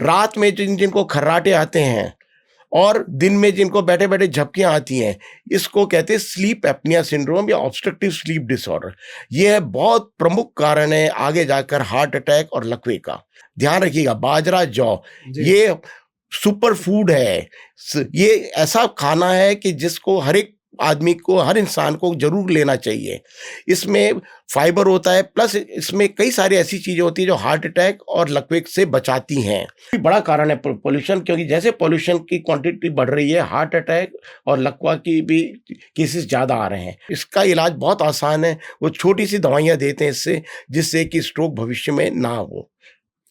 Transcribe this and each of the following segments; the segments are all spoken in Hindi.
रात में जिनको खर्राटे आते हैं और दिन में जिनको बैठे बैठे झपकियां आती हैं, इसको कहते हैं स्लीप एपनिया सिंड्रोम या ऑब्स्ट्रक्टिव स्लीप डिसऑर्डर। ये बहुत प्रमुख कारण है आगे जाकर हार्ट अटैक और लकवे का। ध्यान रखिएगा, बाजरा, जौ ये सुपर फूड है। ये ऐसा खाना है कि जिसको हर एक आदमी को, हर इंसान को जरूर लेना चाहिए। इसमें फाइबर होता है, प्लस इसमें कई सारी ऐसी चीजें होती हैं जो हार्ट अटैक और लकवे से बचाती हैं। बड़ा कारण है पोल्यूशन, क्योंकि जैसे पोल्यूशन की क्वांटिटी बढ़ रही है, हार्ट अटैक और लकवा की भी केसेस ज़्यादा आ रहे हैं। इसका इलाज बहुत आसान है, वो छोटी सी दवाइयाँ देते हैं इससे, जिससे कि स्ट्रोक भविष्य में ना हो।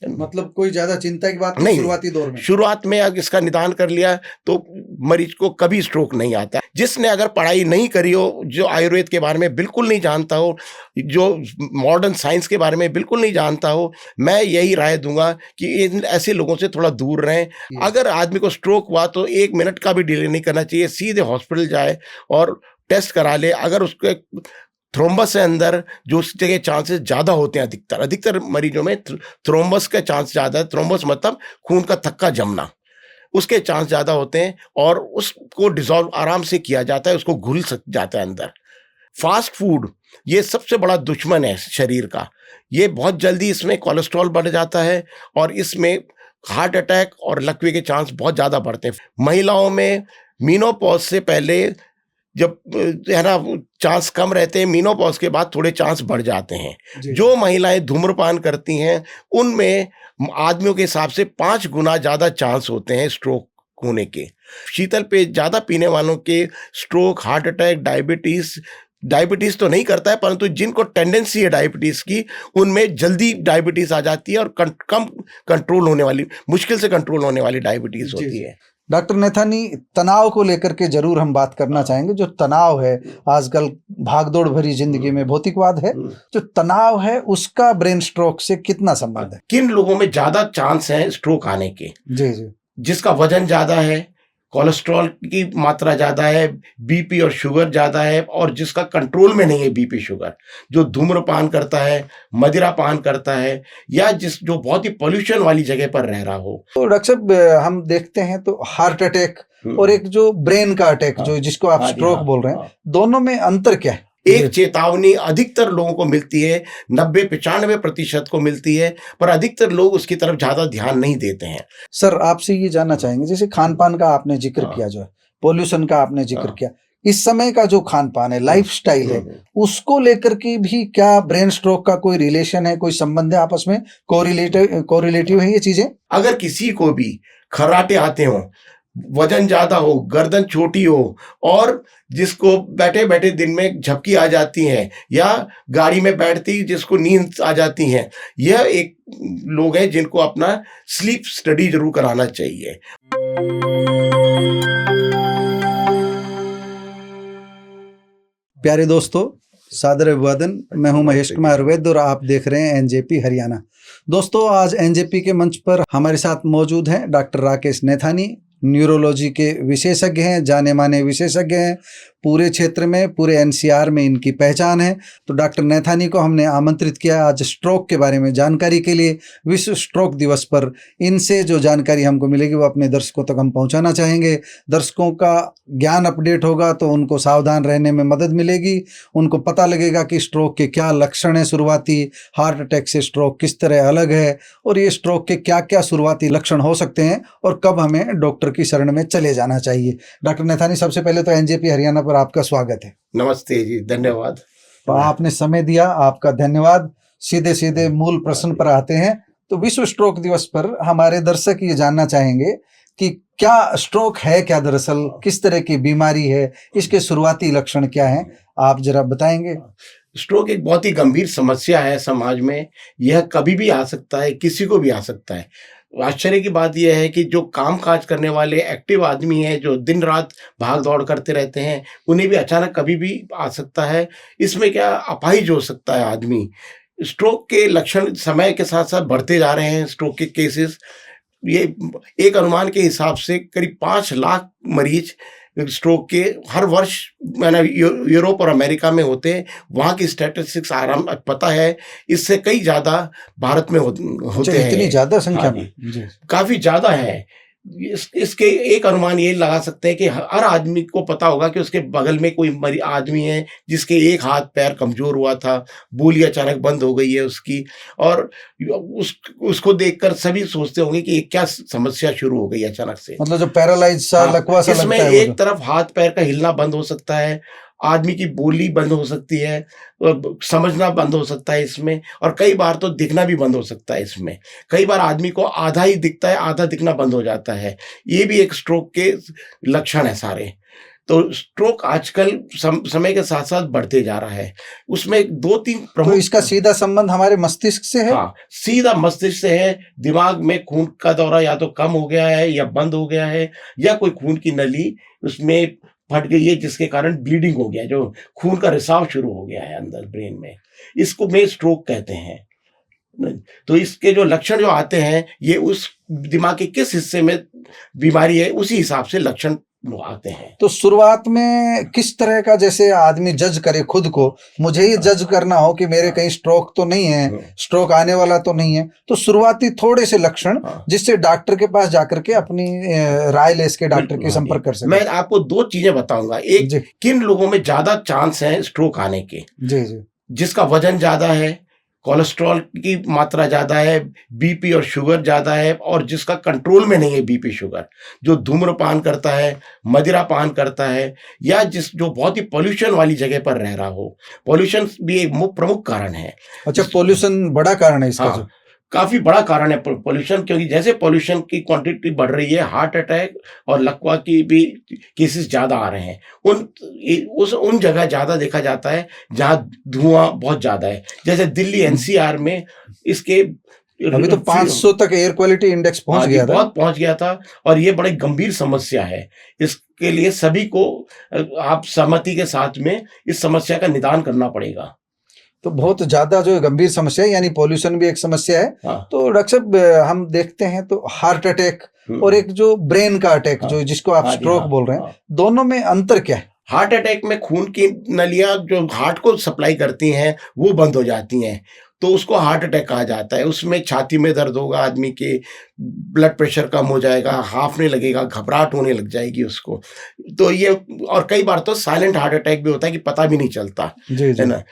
मतलब कोई ज्यादा चिंता की बात नहीं, शुरुआती दौर में, शुरुआत में अगर इसका निदान कर लिया तो मरीज को कभी स्ट्रोक नहीं आता। जिसने अगर पढ़ाई नहीं करी हो, जो आयुर्वेद के बारे में बिल्कुल नहीं जानता हो, जो मॉडर्न साइंस के बारे में बिल्कुल नहीं जानता हो, मैं यही राय दूंगा कि इन ऐसे लोगों से थोड़ा दूर रहें। अगर आदमी को स्ट्रोक हुआ तो 1 मिनट का भी डिले नहीं करना चाहिए, सीधे हॉस्पिटल जाए और टेस्ट करा ले। अगर उसके थ्रोम्बस है अंदर, जो उस जगह चांसेस ज़्यादा होते हैं, अधिकतर मरीजों में थ्रोम्बस का चांस ज़्यादा है। थ्रोम्बस मतलब खून का थक्का जमना, उसके चांस ज़्यादा होते हैं और उसको डिसॉल्व आराम से किया जाता है, उसको घुल सक जाता है अंदर। फास्ट फूड ये सबसे बड़ा दुश्मन है शरीर का। ये बहुत जल्दी इसमें कोलेस्ट्रॉल बढ़ जाता है और इसमें हार्ट अटैक और लकवे के चांस बहुत ज़्यादा बढ़ते हैं। महिलाओं में मीनोपॉज से पहले जब है ना चांस कम रहते हैं, मीनोपॉज के बाद थोड़े चांस बढ़ जाते हैं। जो महिलाएं धूम्रपान करती हैं उनमें आदमियों के हिसाब से 5 गुना ज़्यादा चांस होते हैं स्ट्रोक होने के। शीतल पेय ज़्यादा पीने वालों के स्ट्रोक, हार्ट अटैक, डायबिटीज़ तो नहीं करता है, परंतु जिनको टेंडेंसी है डायबिटीज़ की, उनमें जल्दी डायबिटीज़ आ जाती है और कम कंट्रोल होने वाली, मुश्किल से कंट्रोल होने वाली डायबिटीज़ होती है। डॉक्टर नैथानी, तनाव को लेकर के जरूर हम बात करना चाहेंगे। जो तनाव है आजकल भागदौड़ भरी जिंदगी में, भौतिकवाद है, जो तनाव है उसका ब्रेन स्ट्रोक से कितना संबंध है? किन लोगों में ज्यादा चांस है स्ट्रोक आने के? जी जी। जिसका वजन ज्यादा है, कोलेस्ट्रॉल की मात्रा ज़्यादा है, बीपी और शुगर ज़्यादा है, और जिसका कंट्रोल में नहीं है बीपी शुगर, जो धूम्रपान करता है, मदिरा पान करता है, या जो बहुत ही पोल्यूशन वाली जगह पर रह रहा हो। तो डॉक्टर साहब, हम देखते हैं तो हार्ट अटैक और एक जो ब्रेन का अटैक, जो जिसको आप स्ट्रोक बोल रहे हैं, दोनों में अंतर क्या है? एक चेतावनी अधिकतर लोगों को मिलती है, 90-95% को मिलती है, पर अधिकतर लोग उसकी तरफ ज्यादा ध्यान नहीं देते हैं। सर, आपसे ये जानना चाहेंगे, जैसे खान पान का आपने जिक्र किया, जो है पोल्यूशन का आपने जिक्र किया, इस समय का जो खान पान है, लाइफस्टाइल है, उसको लेकर के भी क्या ब्रेन स्ट्रोक का कोई रिलेशन है, कोई संबंध है आपस में, कोरिलेटिव है ये चीजें? अगर किसी को भी खर्राटे आते हो, वजन ज्यादा हो, गर्दन छोटी हो, और जिसको बैठे बैठे दिन में झपकी आ जाती है, या गाड़ी में बैठती जिसको नींद आ जाती है, यह एक लोग हैं जिनको अपना स्लीप स्टडी जरूर कराना चाहिए। प्यारे दोस्तों, सादर अभिवादन। मैं हूं महेश कुमार वैद्य और आप देख रहे हैं एनजेपी हरियाणा। दोस्तों, आज एनजेपी के मंच पर हमारे साथ मौजूद हैं डॉक्टर राकेश नैथानी, न्यूरोलॉजी के विशेषज्ञ हैं, जाने माने विशेषज्ञ हैं। पूरे क्षेत्र में, पूरे एनसीआर में इनकी पहचान है। तो डॉक्टर नैथानी को हमने आमंत्रित किया आज स्ट्रोक के बारे में जानकारी के लिए। विश्व स्ट्रोक दिवस पर इनसे जो जानकारी हमको मिलेगी वो अपने दर्शकों तक हम पहुंचाना चाहेंगे। दर्शकों का ज्ञान अपडेट होगा तो उनको सावधान रहने में मदद मिलेगी, उनको पता लगेगा कि स्ट्रोक के क्या लक्षण हैं शुरुआती, हार्ट अटैक से स्ट्रोक किस तरह अलग है, और ये स्ट्रोक के क्या क्या शुरुआती लक्षण हो सकते हैं, और कब हमें डॉक्टर की शरण में चले जाना चाहिए। डॉक्टर नैथानी, सबसे पहले तो एनजेपी हरियाणा पर आपका स्वागत है। नमस्ते जी, धन्यवाद। तो आपने समय दिया, आपका धन्यवाद। सीधे सीधे मूल प्रश्न पर आते हैं। तो विश्व स्ट्रोक दिवस पर हमारे दर्शक ये जानना चाहेंगे कि क्या स्ट्रोक है, क्या दरअसल किस तरह की बीमारी है, इसके शुरुआती लक्षण क्या हैं, आप जरा बताएंगे। स्ट्रोक एक बहुत ही गंभीर समस्या है समाज में। यह कभी भी आ सकता है, किसी को भी आ सकता है। आश्चर्य की बात यह है कि जो काम काज करने वाले एक्टिव आदमी हैं, जो दिन रात भाग दौड़ करते रहते हैं, उन्हें भी अचानक कभी भी आ सकता है। इसमें क्या अपाहिज हो सकता है आदमी। स्ट्रोक के लक्षण समय के साथ साथ बढ़ते जा रहे हैं। स्ट्रोक के केसेस, ये एक अनुमान के हिसाब से करीब 5 लाख मरीज स्ट्रोक के हर वर्ष मैंने यूरोप और अमेरिका में होते हैं, वहाँ की स्टैटिस्टिक्स आराम पता है, इससे कई ज़्यादा भारत में होते हैं। इतनी ज्यादा संख्या हाँ में जी। काफ़ी ज़्यादा है। इसके एक अनुमान ये लगा सकते हैं कि हर आदमी को पता होगा कि उसके बगल में कोई आदमी है जिसके एक हाथ पैर कमज़ोर हुआ था, बोली अचानक बंद हो गई है उसकी, और उसको देखकर सभी सोचते होंगे कि ये क्या समस्या शुरू हो गई अचानक से। मतलब जो पैरालाइज सा हाँ, लकवा सा इसमें लगता है एक तरफ हाथ पैर का हिलना बंद हो सकता है, आदमी की बोली बंद हो सकती है, समझना बंद हो सकता है इसमें, और कई बार तो दिखना भी बंद हो सकता है इसमें। कई बार आदमी को आधा ही दिखता है, आधा दिखना बंद हो जाता है। ये भी एक स्ट्रोक के लक्षण है सारे। तो स्ट्रोक आजकल समय के साथ साथ बढ़ते जा रहा है। उसमें 2-3 तो प्रमुख, इसका सीधा संबंध हमारे मस्तिष्क से है। हाँ, सीधा मस्तिष्क से है। दिमाग में खून का दौरा या तो कम हो गया है या बंद हो गया है, या कोई खून की नली उसमें फट गई है जिसके कारण ब्लीडिंग हो गया, जो खून का रिसाव शुरू हो गया है अंदर ब्रेन में, इसको में स्ट्रोक कहते हैं। तो इसके जो लक्षण जो आते हैं, ये उस दिमाग के किस हिस्से में बीमारी है उसी हिसाब से लक्षण आते हैं। तो शुरुआत में किस तरह का, जैसे आदमी जज करे खुद को, मुझे ही जज करना हो कि मेरे कहीं स्ट्रोक तो नहीं है, स्ट्रोक आने वाला तो नहीं है, तो शुरुआती थोड़े से लक्षण जिससे डॉक्टर के पास जाकर के अपनी राय ले इसके डॉक्टर के संपर्क कर सके। मैं आपको 2 चीजें बताऊंगा। एक, किन लोगों में ज्यादा चांस है स्ट्रोक आने के। जी जी। जिसका वजन ज्यादा है, कोलेस्ट्रॉल की मात्रा ज़्यादा है, बीपी और शुगर ज़्यादा है, और जिसका कंट्रोल में नहीं है बीपी शुगर, जो धूम्रपान करता है, मदिरा पान करता है, या जो बहुत ही पॉल्यूशन वाली जगह पर रह रहा हो। पॉल्यूशन भी एक प्रमुख कारण है। अच्छा, पॉल्यूशन बड़ा कारण है इसका? हाँ, काफी बड़ा कारण है पॉल्यूशन, क्योंकि जैसे पॉल्यूशन की क्वांटिटी बढ़ रही है, हार्ट अटैक और लकवा की भी केसेस ज्यादा आ रहे हैं। उन जगह ज्यादा देखा जाता है जहां धुआं बहुत ज्यादा है। जैसे दिल्ली एनसीआर में इसके अभी तो 500 तक एयर क्वालिटी इंडेक्स पहुंच गया था, बहुत पहुंच गया था, और ये बड़ी गंभीर समस्या है। इसके लिए सभी को आप सहमति के साथ में इस समस्या का निदान करना पड़ेगा। तो बहुत ज्यादा जो गंभीर समस्या है, यानी पॉल्यूशन भी एक समस्या है। हाँ। तो डॉक्टर साहब, हम देखते हैं तो हार्ट अटैक और एक जो ब्रेन का अटैक, जो जिसको आप स्ट्रोक बोल रहे हैं, दोनों में अंतर क्या है? हार्ट अटैक में खून की नलियां जो हार्ट को सप्लाई करती हैं वो बंद हो जाती हैं, तो उसको हार्ट अटैक कहा जाता है। उसमें छाती में दर्द होगा, आदमी के ब्लड प्रेशर कम हो जाएगा, हांफने लगेगा, घबराहट होने लग जाएगी उसको। तो ये, और कई बार तो साइलेंट हार्ट अटैक भी होता है कि पता भी नहीं चलता, है ना।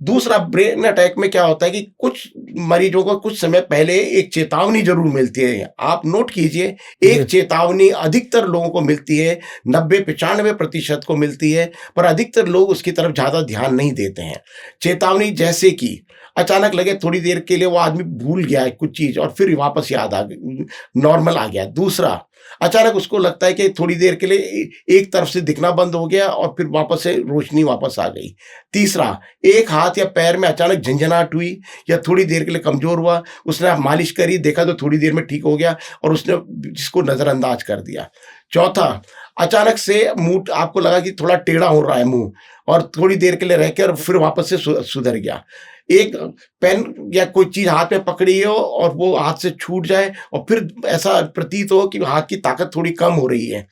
दूसरा, ब्रेन अटैक में क्या होता है कि कुछ मरीजों को कुछ समय पहले एक चेतावनी जरूर मिलती है। आप नोट कीजिए, एक चेतावनी अधिकतर लोगों को मिलती है, 90-95% को मिलती है, पर अधिकतर लोग उसकी तरफ ज्यादा ध्यान नहीं देते हैं। चेतावनी जैसे कि अचानक लगे थोड़ी देर के लिए वो आदमी भूल गया है कुछ चीज और फिर वापस याद आ गई, नॉर्मल आ गया। दूसरा, अचानक उसको लगता है कि थोड़ी देर के लिए एक तरफ से दिखना बंद हो गया और फिर वापस से रोशनी वापस आ गई। तीसरा, एक हाथ या पैर में अचानक झंझनाहट हुई या थोड़ी देर के लिए कमजोर हुआ, उसने मालिश करी, देखा तो थोड़ी देर में ठीक हो गया और उसने जिसको नजरअंदाज कर दिया। चौथा, अचानक से मुंह आपको लगा कि थोड़ा टेढ़ा हो रहा है मुंह, और थोड़ी देर के लिए रह के और फिर वापस से सुधर गया। एक पेन या कोई चीज हाथ में पकड़ी हो और वो हाथ से छूट जाए और फिर ऐसा प्रतीत हो कि हाथ की ताकत थोड़ी कम हो रही है,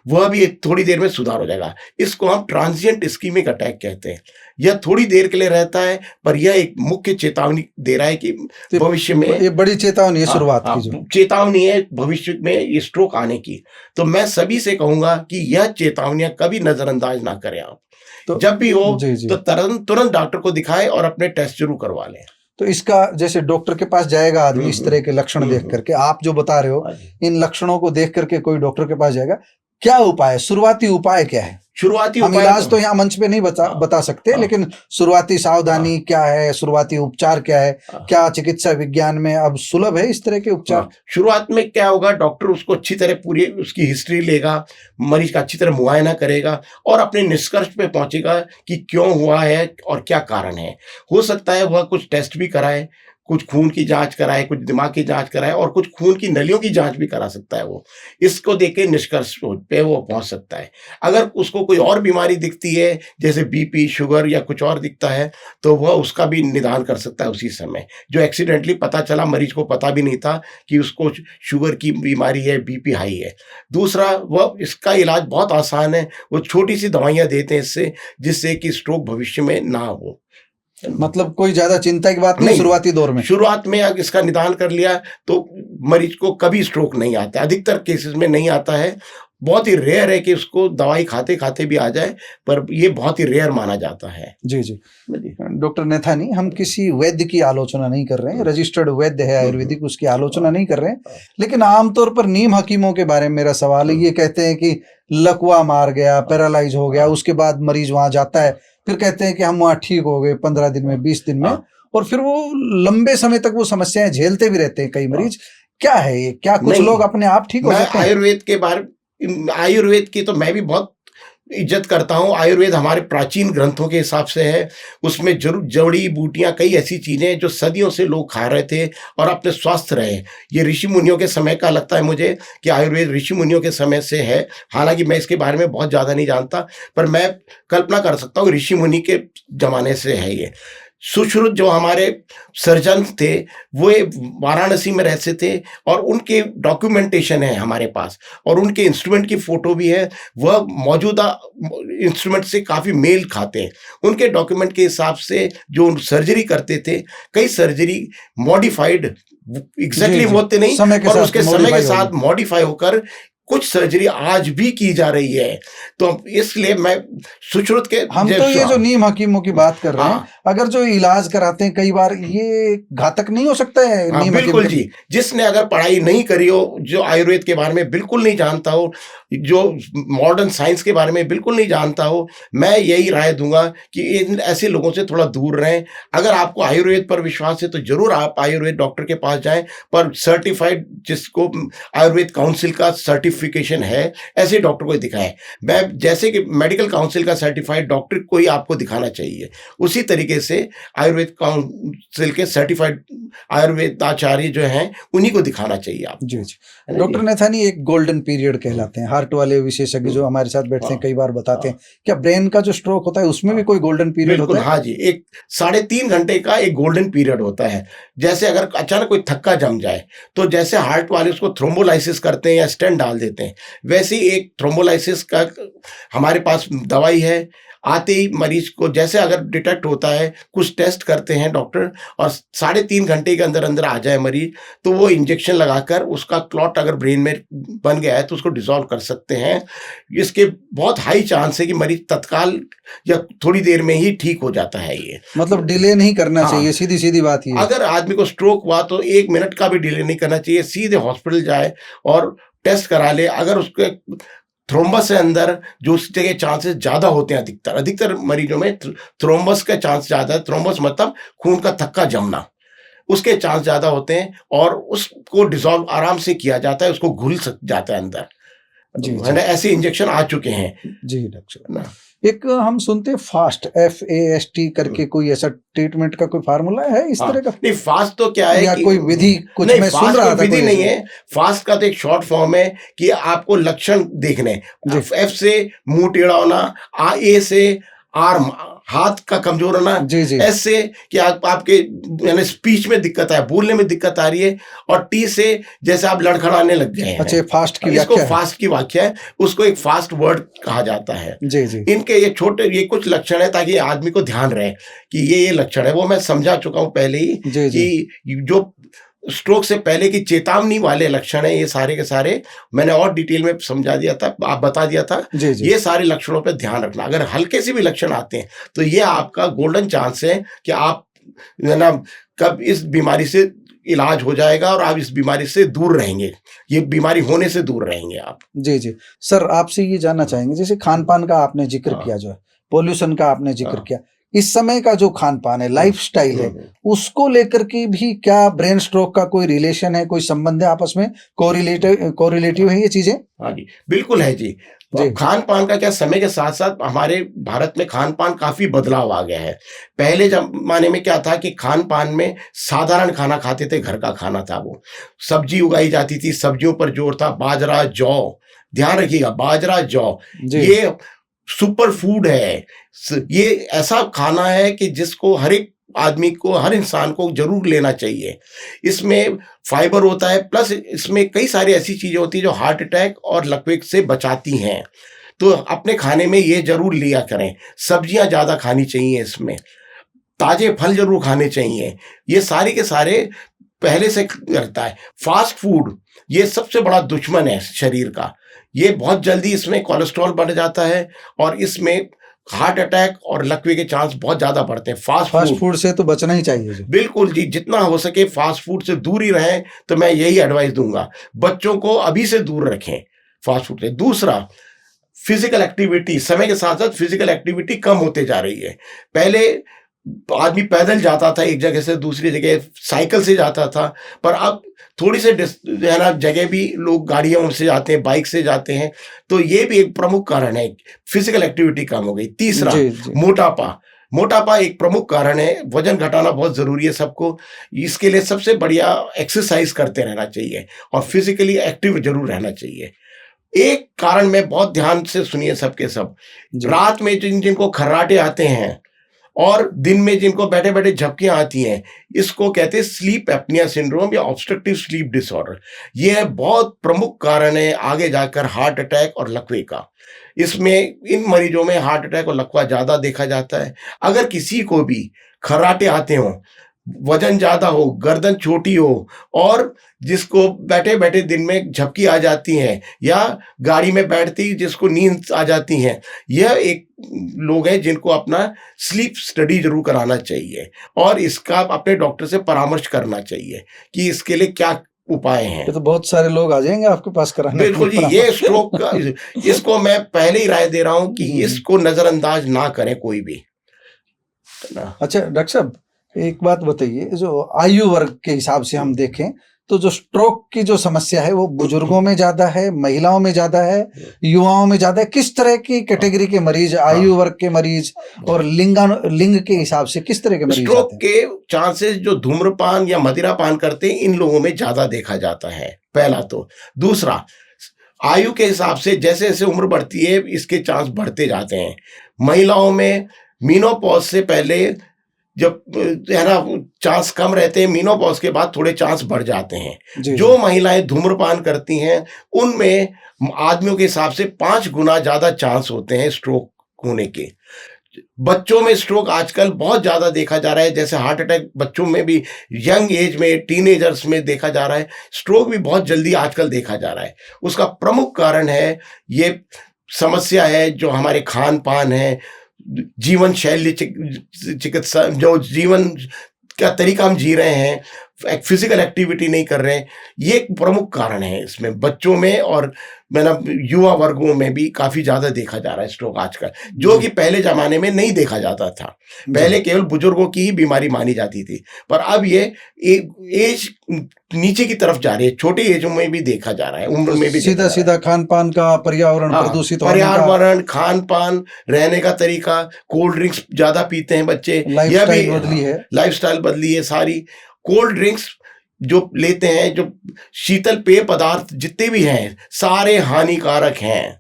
वह भी थोड़ी देर में सुधार हो जाएगा। इसको हम ट्रांजिएंट इस्कीमिक अटैक कहते हैं। यह थोड़ी देर के लिए रहता है, पर यह एक मुख्य चेतावनी दे रहा है कि भविष्य में, ये बड़ी चेतावनी है, शुरुआत की जो चेतावनी है भविष्य में ये स्ट्रोक आने की। तो मैं सभी से कहूंगा कि यह चेतावनियां कभी नजरअंदाज ना करें आप। तो जब भी हो तो तुरंत डॉक्टर को दिखाएं और अपने टेस्ट जरूर करवा लें। तो इसका, जैसे डॉक्टर के पास जाएगा आदमी इस तरह के लक्षण देख करके, आप जो बता रहे हो, इन लक्षणों को देख करके कोई डॉक्टर के पास जाएगा, क्या उपाय है? शुरुआती उपाय क्या है? शुरुआती हम इलाज तो यहाँ मंच पे नहीं बता सकते, लेकिन शुरुआती सावधानी क्या है, शुरुआती उपचार क्या है? क्या चिकित्सा विज्ञान में अब सुलभ है इस तरह के उपचार? शुरुआत में क्या होगा, डॉक्टर उसको अच्छी तरह पूरी उसकी हिस्ट्री लेगा, मरीज का अच्छी तरह मुआयना करेगा और अपने निष्कर्ष पे पहुंचेगा कि क्यों हुआ है और क्या कारण है। हो सकता है वह कुछ टेस्ट भी कराए, कुछ खून की जांच कराए, कुछ दिमाग की जांच कराए और कुछ खून की नलियों की जांच भी करा सकता है वो। इसको देख के निष्कर्ष पे वो पहुंच सकता है। अगर उसको कोई और बीमारी दिखती है, जैसे बीपी, शुगर या कुछ और दिखता है, तो वह उसका भी निदान कर सकता है उसी समय। जो एक्सीडेंटली पता चला, मरीज को पता भी नहीं था कि उसको शुगर की बीमारी है, बीपी हाई है। दूसरा, वह इसका इलाज बहुत आसान है, वो छोटी सी दवाइयाँ देते हैं इससे, जिससे कि स्ट्रोक भविष्य में ना हो। मतलब कोई ज्यादा चिंता की बात नहीं नहीं, शुरुआती दौर में। शुरुआत में अगर इसका निदान कर लिया तो मरीज को कभी स्ट्रोक नहीं आता, अधिकतर केसेस में नहीं आता है। बहुत ही रेयर है कि उसको दवाई खाते खाते भी आ जाए, पर ये बहुत ही रेयर माना जाता है। जी जी। डॉक्टर नेथानी, हम किसी वैद्य की आलोचना नहीं कर रहे हैं, रजिस्टर्ड वैद्य है आयुर्वेदिक, उसकी आलोचना नहीं कर रहे हैं, लेकिन आमतौर पर नीम हकीमों के बारे में मेरा सवाल है। ये कहते हैं कि लकवा मार गया, पैरालाइज हो गया, उसके बाद मरीज वहां जाता है, फिर कहते हैं कि हम वहाँ ठीक हो गए 15 दिन में, 20 दिन में, और फिर वो लंबे समय तक वो समस्याएं झेलते भी रहते हैं कई मरीज। क्या है ये? क्या कुछ लोग अपने आप ठीक हो सकते हैं? आयुर्वेद की तो मैं भी बहुत इज्जत करता हूँ। आयुर्वेद हमारे प्राचीन ग्रंथों के हिसाब से है। उसमें जरूर जड़ी बूटियां, कई ऐसी चीजें हैं जो सदियों से लोग खा रहे थे और अपने स्वस्थ रहे। ये ऋषि मुनियों के समय का लगता है मुझे कि आयुर्वेद ऋषि मुनियों के समय से है। हालांकि मैं इसके बारे में बहुत ज्यादा नहीं जानता, पर मैं कल्पना कर सकता हूँ ऋषि मुनि के जमाने से है ये। सुश्रुत जो हमारे सर्जन थे, वो वाराणसी में रहते थे और उनके डॉक्यूमेंटेशन है हमारे पास, और उनके इंस्ट्रूमेंट की फोटो भी है। वह मौजूदा इंस्ट्रूमेंट से काफ़ी मेल खाते हैं। उनके डॉक्यूमेंट के हिसाब से जो सर्जरी करते थे, कई सर्जरी मॉडिफाइड एग्जैक्टली होते नहीं, पर उसके समय के साथ मॉडिफाई होकर कुछ सर्जरी आज भी की जा रही है। तो इसलिए मैं सुश्रुत के, हम तो ये जो नीम हकीमों की बात कर रहे हैं, अगर जो इलाज कराते हैं कई बार, ये घातक नहीं हो सकता है? नीम बिल्कुल जी। जिसने अगर पढ़ाई नहीं करी हो, जो आयुर्वेद के बारे में बिल्कुल नहीं जानता हो, जो मॉडर्न साइंस के बारे में बिल्कुल नहीं जानता हो, मैं यही राय दूंगा कि इन ऐसे लोगों से थोड़ा दूर रहें। अगर आपको आयुर्वेद पर विश्वास है तो जरूर आप आयुर्वेद डॉक्टर के पास जाएं, पर सर्टिफाइड, जिसको आयुर्वेद काउंसिल का सर्टिफिकेशन है, ऐसे डॉक्टर को दिखाएं। मैं जैसे कि मेडिकल काउंसिल का सर्टिफाइड डॉक्टर को ही आपको दिखाना चाहिए, उसी तरीके से आयुर्वेद काउंसिल के सर्टिफाइड आयुर्वेद आचार्य जो हैं, उन्हीं को दिखाना चाहिए आप। जी जी। डॉक्टर नेथानी, एक गोल्डन पीरियड कहलाते हैं, हार्ट वाले विशेषज्ञ जो हमारे साथ बैठते हैं कई बार बताते हैं, क्या ब्रेन का जो स्ट्रोक होता है उसमें भी कोई गोल्डन पीरियड होता है? हाँ जी, एक 3.5 घंटे का एक गोल्डन पीरियड होता है। जैसे अगर अचानक कोई थक्का जम जाए, तो जैसे हार्ट वाले उसको थ्रोम्बोलाइसिस करते हैं या स्टेंट डाल देते हैं, वैसे ही एक थ्रोम्बोलाइसिस का हमारे पास दवाई है। आते ही मरीज को जैसे अगर डिटेक्ट होता है, कुछ टेस्ट करते हैं डॉक्टर, और 3.5 घंटे के अंदर अंदर आ जाए मरीज, तो वो इंजेक्शन लगाकर उसका क्लॉट अगर ब्रेन में बन गया है तो उसको डिसॉल्व कर सकते हैं। इसके बहुत हाई चांस है कि मरीज तत्काल या थोड़ी देर में ही ठीक हो जाता है। ये मतलब डिले नहीं करना चाहिए, सीधी सीधी बात ये। अगर आदमी को स्ट्रोक हुआ तो 1 मिनट का भी डिले नहीं करना चाहिए, सीधे हॉस्पिटल जाए और टेस्ट करा ले। अगर उसके थ्रोम्बस है अंदर, जो उस जगह चांसेस ज्यादा होते हैं, अधिकतर मरीजों में थ्रोम्बस का चांस ज्यादा है। थ्रोम्बस मतलब खून का थक्का जमना, उसके चांस ज्यादा होते हैं, और उसको डिसॉल्व आराम से किया जाता है, उसको घुल जाता है अंदर। जी, है ना, ऐसे इंजेक्शन आ चुके हैं। जी डॉक्टर। एक हम सुनते हैं फास्ट, FAST करके, कोई ऐसा ट्रीटमेंट का कोई फार्मूला है इस तरह का? नहीं, फास्ट तो क्या है, या कोई विधि कुछ? नहीं, मैं सुन रहा था विधि नहीं है। फास्ट का तो एक शॉर्ट फॉर्म है कि आपको लक्षण देखने। F से मुंह टेढ़ा होना, A से आर्म, हाथ का कमजोर होना, S से कि आपके यानी स्पीच में दिक्कत है, बोलने में दिक्कत आ रही है, और T से जैसे आप लड़खड़ाने लग गए हैं। अच्छा, फास्ट की इसको फास्ट की व्याख्या है, उसको एक फास्ट वर्ड कहा जाता है। जी जी। इनके ये छोटे, ये कुछ लक्षण है ताकि आदमी को ध्यान रहे कि ये लक्षण है। वो मैं समझा चुका हूं पहले ही कि जो स्ट्रोक से पहले की चेतावनी वाले लक्षण है, ये सारे के सारे मैंने और डिटेल में समझा दिया था, आप बता दिया था। ये सारे लक्षणों पे ध्यान रखना। अगर हल्के से भी लक्षण आते हैं तो ये आपका गोल्डन चांस है कि आप ना कब इस बीमारी से इलाज हो जाएगा और आप इस बीमारी से दूर रहेंगे, ये बीमारी होने से दूर रहेंगे आप। जी जी। सर, आपसे ये जानना चाहेंगे, जैसे खान पान का आपने जिक्र किया, जो है पोल्यूशन का आपने जिक्र किया, इस समय का जो खान पान है, लाइफस्टाइल है, उसको लेकर के भी क्या ब्रेन स्ट्रोक का कोई रिलेशन है, कोई संबंध है आपस में, कोरिलेटिव है ये चीजें? हाँ जी, बिल्कुल है जी। जी। खान पान का क्या, समय के साथ साथ हमारे भारत में खान पान काफी बदलाव आ गया है। पहले जमाने में क्या था कि खान पान में साधारण खाना खाते थे, घर का खाना था, वो सब्जी उगाई जाती थी, सब्जियों पर जोर था, बाजरा, जौ, ध्यान रखिएगा, बाजरा, जौ, जी। ये सुपर फूड है। ये ऐसा खाना है कि जिसको हर एक आदमी को, हर इंसान को जरूर लेना चाहिए। इसमें फाइबर होता है, प्लस इसमें कई सारी ऐसी चीजें होती है जो हार्ट अटैक और लकवे से बचाती हैं। तो अपने खाने में ये जरूर लिया करें। सब्जियां ज्यादा खानी चाहिए, इसमें ताजे फल जरूर खाने चाहिए। ये सारे के सारे पहले से करता है। फास्ट फूड ये सबसे बड़ा दुश्मन है शरीर का। ये बहुत जल्दी इसमें कोलेस्ट्रॉल बढ़ जाता है और इसमें हार्ट अटैक और लकवे के चांस बहुत ज्यादा बढ़ते हैं। फास्ट फूड से तो बचना ही चाहिए जी। बिल्कुल जी, जितना हो सके फास्ट फूड से दूर ही रहें, तो मैं यही एडवाइस दूंगा। बच्चों को अभी से दूर रखें फास्ट फूड से। दूसरा, फिजिकल एक्टिविटी, समय के साथ साथ फिजिकल एक्टिविटी कम होते जा रही है। पहले आदमी पैदल जाता था एक जगह से दूसरी जगह, साइकिल से जाता था, पर अब थोड़ी से है ना जगह भी लोग गाड़ियों से जाते हैं, बाइक से जाते हैं। तो ये भी एक प्रमुख कारण है, फिजिकल एक्टिविटी कम हो गई। तीसरा, मोटापा एक प्रमुख कारण है। वजन घटाना बहुत जरूरी है सबको। इसके लिए सबसे बढ़िया एक्सरसाइज करते रहना चाहिए और फिजिकली एक्टिव जरूर रहना चाहिए। एक कारण में बहुत ध्यान से सुनिए सबके सब, रात में जिनको खर्राटे आते हैं और दिन में जिनको बैठे बैठे झपकियां आती हैं, इसको कहते हैं स्लीप एप्निया सिंड्रोम या ऑब्स्ट्रक्टिव स्लीप डिसऑर्डर। यह बहुत प्रमुख कारण है आगे जाकर हार्ट अटैक और लकवे का। इसमें इन मरीजों में हार्ट अटैक और लकवा ज्यादा देखा जाता है। अगर किसी को भी खर्राटे आते हों, वजन ज्यादा हो, गर्दन छोटी हो और जिसको बैठे बैठे दिन में झपकी आ जाती है या गाड़ी में बैठते ही जिसको नींद आ जाती है, यह एक लोग हैं जिनको अपना स्लीप स्टडी जरूर कराना चाहिए और इसका अपने डॉक्टर से परामर्श करना चाहिए कि इसके लिए क्या उपाय हैं। तो बहुत सारे लोग आ जाएंगे आपके पास कराने। बिल्कुल जी, ये स्ट्रोक का इसको मैं पहले ही राय दे रहा हूं कि इसको नजरअंदाज ना करें कोई भी। अच्छा डॉक्टर साहब, एक बात बताइए, जो आयु वर्ग के हिसाब से हम देखें तो जो स्ट्रोक की जो समस्या है वो बुजुर्गों में ज्यादा है, महिलाओं में ज्यादा है, युवाओं में ज्यादा है? किस तरह की कैटेगरी के मरीज, आयु वर्ग के मरीज और लिंग के हिसाब से किस तरह के मरीज? स्ट्रोक के चांसेस जो धूम्रपान या मदिरापान करते हैं इन लोगों में ज्यादा देखा जाता है, पहला तो। दूसरा, आयु के हिसाब से जैसे जैसे उम्र बढ़ती है इसके चांस बढ़ते जाते हैं। महिलाओं में मीनोपॉज से पहले जब है ना चांस कम रहते हैं, मीनोपॉज के बाद थोड़े चांस बढ़ जाते हैं। जो महिलाएं धूम्रपान करती हैं उनमें आदमियों के हिसाब से 5 गुना ज्यादा चांस होते हैं स्ट्रोक होने के। बच्चों में स्ट्रोक आजकल बहुत ज्यादा देखा जा रहा है, जैसे हार्ट अटैक बच्चों में भी, यंग एज में, टीनेजर्स में देखा जा रहा है। स्ट्रोक भी बहुत जल्दी आजकल देखा जा रहा है। उसका प्रमुख कारण है ये समस्या है जो हमारे खान पान है, जीवन शैली, चिकित्सा, जो जीवन का तरीका हम जी रहे हैं, फिजिकल एक्टिविटी नहीं कर रहे हैं, ये एक प्रमुख कारण है इसमें। बच्चों में और युवा वर्गों में भी काफी ज्यादा देखा जा रहा है स्ट्रोक आजकल, जो कि पहले जमाने में नहीं देखा जाता था। पहले केवल बुजुर्गों की ही बीमारी मानी जाती थी, पर अब ये एज नीचे की तरफ जा रही है, छोटी एज में भी देखा जा रहा है, उम्र में भी। सीधा सीधा खान पान का, पर्यावरण प्रदूषित, पर्यावरण, खान पान, रहने का तरीका, कोल्ड ड्रिंक्स ज्यादा पीते हैं बच्चे, यह भी बदली है, लाइफस्टाइल बदली है सारी। कोल्ड ड्रिंक्स जो लेते हैं, जो शीतल पेय पदार्थ जितने भी हैं, सारे हानिकारक हैं।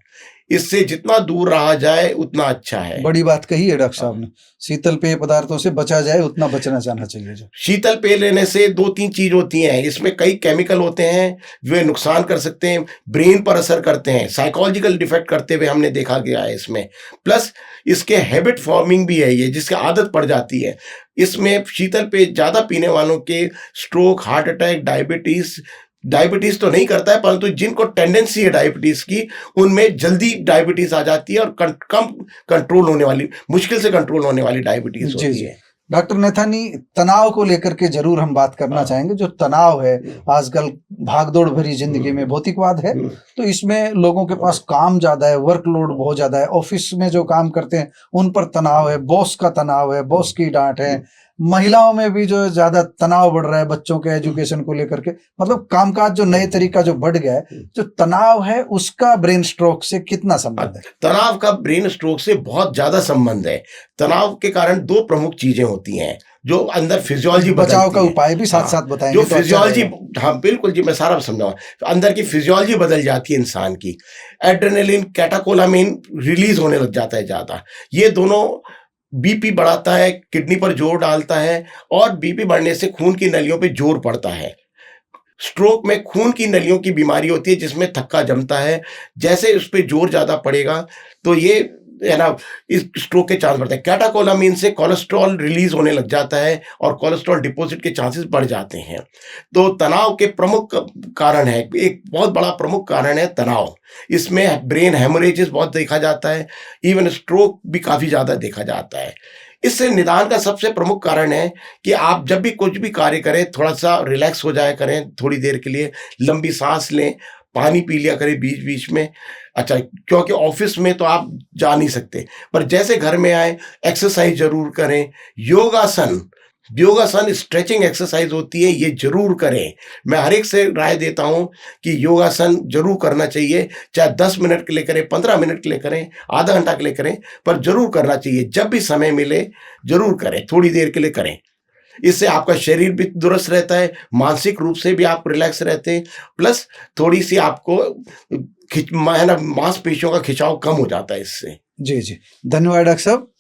इससे जितना दूर रहा जाए उतना अच्छा है। बड़ी बात कही है डॉक्टर साहब ने, शीतल पेय पदार्थों से बचा जाए उतना बचना चाहना चाहिए। जो शीतल पेय लेने से 2-3 चीज होती हैं, इसमें कई केमिकल होते हैं, वे नुकसान कर सकते हैं, ब्रेन पर असर करते हैं, साइकोलॉजिकल डिफेक्ट करते हुए हमने देखा गया है इसमें। प्लस इसके हैबिट फॉर्मिंग भी है ये, जिसकी आदत पड़ जाती है। इसमें शीतल पेय ज्यादा पीने वालों के स्ट्रोक, हार्ट अटैक, डायबिटीज तो नहीं करता है, परंतु जिनको टेंडेंसी है डायबिटीज की, उनमें जल्दी डायबिटीज आ जाती है और कम कंट्रोल होने वाली, मुश्किल से कंट्रोल होने वाली डायबिटीज होती है। डॉक्टर नेथानी, तनाव को लेकर के जरूर हम बात करना चाहेंगे। जो तनाव है आजकल भागदौड़ भरी जिंदगी में भौतिकवाद है, तो इसमें लोगों के पास काम ज्यादा है, वर्कलोड बहुत ज्यादा है, ऑफिस में जो काम करते हैं उन पर तनाव है, बॉस का तनाव है, बॉस की डांट है, महिलाओं में भी जो ज्यादा तनाव बढ़ रहा है बच्चों के एजुकेशन को लेकर के, मतलब कामकाज जो नए तरीका जो बढ़ गया है, जो तनाव है उसका ब्रेन स्ट्रोक से कितना संबंध है? तनाव का ब्रेन स्ट्रोक से बहुत ज्यादा संबंध है। तनाव के कारण दो प्रमुख चीजें होती हैं जो अंदर फिजियोलॉजी बचाव का उपाय भी साथ साथ बताएंगे जो फिजियोलॉजी, हाँ बिल्कुल जी, मैं सारा समझाऊंगा। अंदर की फिजियोलॉजी बदल जाती है इंसान की, एड्रेनलिन, कैटाकोलामिन रिलीज होने लग जाता है ज्यादा। ये दोनों बीपी बढ़ाता है, किडनी पर जोर डालता है, और बीपी बढ़ने से खून की नलियों पे जोर पड़ता है। स्ट्रोक में खून की नलियों की बीमारी होती है जिसमें थक्का जमता है। जैसे उस पर जोर ज्यादा पड़ेगा तो ये है ना, इस स्ट्रोक के चांस बढ़ते हैं। कैटाकोलामिन से कोलेस्ट्रॉल रिलीज होने लग जाता है और कोलेस्ट्रॉल डिपॉजिट के चांसेस बढ़ जाते हैं। तो तनाव के प्रमुख कारण है, एक बहुत बड़ा प्रमुख कारण है तनाव। इसमें ब्रेन हेमोरेजेस बहुत देखा जाता है, इवन स्ट्रोक भी काफी ज्यादा देखा जाता है। इससे निदान का सबसे प्रमुख कारण है कि आप जब भी कुछ भी कार्य करें थोड़ा सा रिलैक्स हो जाया करें, थोड़ी देर के लिए लंबी सांस लें, पानी पी लिया करें बीच बीच में। अच्छा, क्योंकि ऑफिस में तो आप जा नहीं सकते, पर जैसे घर में आए एक्सरसाइज जरूर करें। योगासन स्ट्रेचिंग एक्सरसाइज होती है, ये जरूर करें। मैं हर एक से राय देता हूं कि योगासन जरूर करना चाहिए, चाहे 10 मिनट के लिए करें, 15 मिनट के लिए करें, आधा घंटा के लिए करें, पर जरूर करना चाहिए। जब भी समय मिले जरूर करें, थोड़ी देर के लिए करें। इससे आपका शरीर भी दुरुस्त रहता है, मानसिक रूप से भी आप रिलैक्स रहते हैं, प्लस थोड़ी सी आपको मांसपेशियों का खिंचाव कम हो जाता है इससे। जी जी, धन्यवाद डॉक्टर साहब।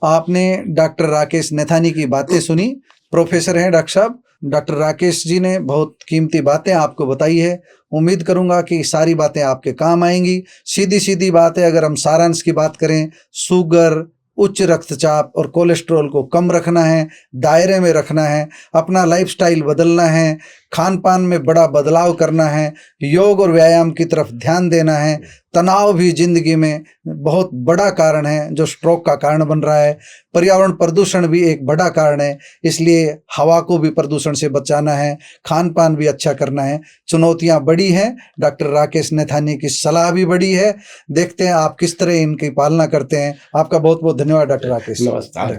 आपने डॉक्टर राकेश नेथानी की बातें सुनी, प्रोफेसर हैं डॉक्टर साहब। डॉक्टर राकेश जी ने बहुत कीमती बातें आपको बताई है। उम्मीद करूंगा कि सारी बातें आपके काम आएंगी। सीधी सीधी बात है, अगर हम सारांश की बात करें, शुगर, उच्च रक्तचाप और कोलेस्ट्रॉल को कम रखना है, दायरे में रखना है, अपना लाइफस्टाइल बदलना है, खान पान में बड़ा बदलाव करना है, योग और व्यायाम की तरफ ध्यान देना है। तनाव भी जिंदगी में बहुत बड़ा कारण है जो स्ट्रोक का कारण बन रहा है। पर्यावरण प्रदूषण भी एक बड़ा कारण है, इसलिए हवा को भी प्रदूषण से बचाना है, खान पान भी अच्छा करना है। चुनौतियां बड़ी हैं, डॉक्टर राकेश नेथानी की सलाह भी बड़ी है। देखते हैं आप किस तरह इनकी पालना करते हैं। आपका बहुत बहुत धन्यवाद डॉक्टर राकेश। नमस्कार।